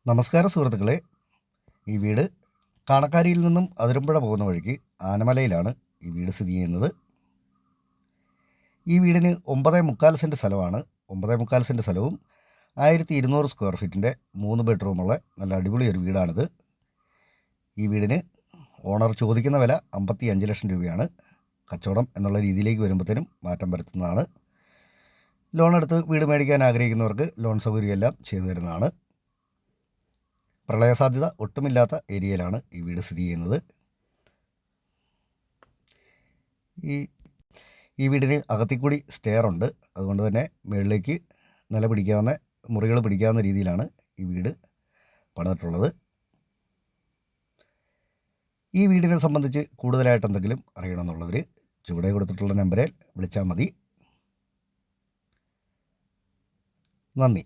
നമസ്കാരം സുഹൃത്തുക്കളെ. ഈ വീട് കാണക്കാരിയിൽ നിന്നും അതിരമ്പുഴ പോകുന്ന വഴിക്ക് ആനമലയിലാണ് ഈ വീട് സ്ഥിതി ചെയ്യുന്നത്. ഈ വീടിന് 9.25 സെൻറ്റ് സ്ഥലമാണ്. 9.25 സെൻറ്റ് സ്ഥലവും 1200 സ്ക്വയർ ഫീറ്റിൻ്റെ 3 ബെഡ്റൂമുള്ള നല്ല അടിപൊളി ഒരു വീടാണിത്. ഈ വീടിന് ഓണർ ചോദിക്കുന്ന വില 55 ലക്ഷം രൂപയാണ്. കച്ചവടം എന്നുള്ള രീതിയിലേക്ക് വരുമ്പോഴത്തേനും മാറ്റം വരുത്തുന്നതാണ്. ലോൺ എടുത്ത് വീട് മേടിക്കാൻ ആഗ്രഹിക്കുന്നവർക്ക് ലോൺ സൗകര്യമെല്ലാം ചെയ്തു തരുന്നതാണ്. പ്രളയസാധ്യത ഒട്ടുമില്ലാത്ത ഏരിയയിലാണ് ഈ വീട് സ്ഥിതി ചെയ്യുന്നത്. ഈ വീടിന് അകത്തിക്കൂടി സ്റ്റെയർ ഉണ്ട്. അതുകൊണ്ട് തന്നെ മുകളിലേക്ക് നില പിടിക്കാവുന്ന മുറികൾ പിടിക്കാവുന്ന രീതിയിലാണ് ഈ വീട് പണിതിട്ടുള്ളത്. ഈ വീടിനെ സംബന്ധിച്ച് കൂടുതലായിട്ട് എന്തെങ്കിലും അറിയണമെന്നുള്ളവർ ചുവടെ കൊടുത്തിട്ടുള്ള നമ്പറിൽ വിളിച്ചാൽ മതി. നന്ദി.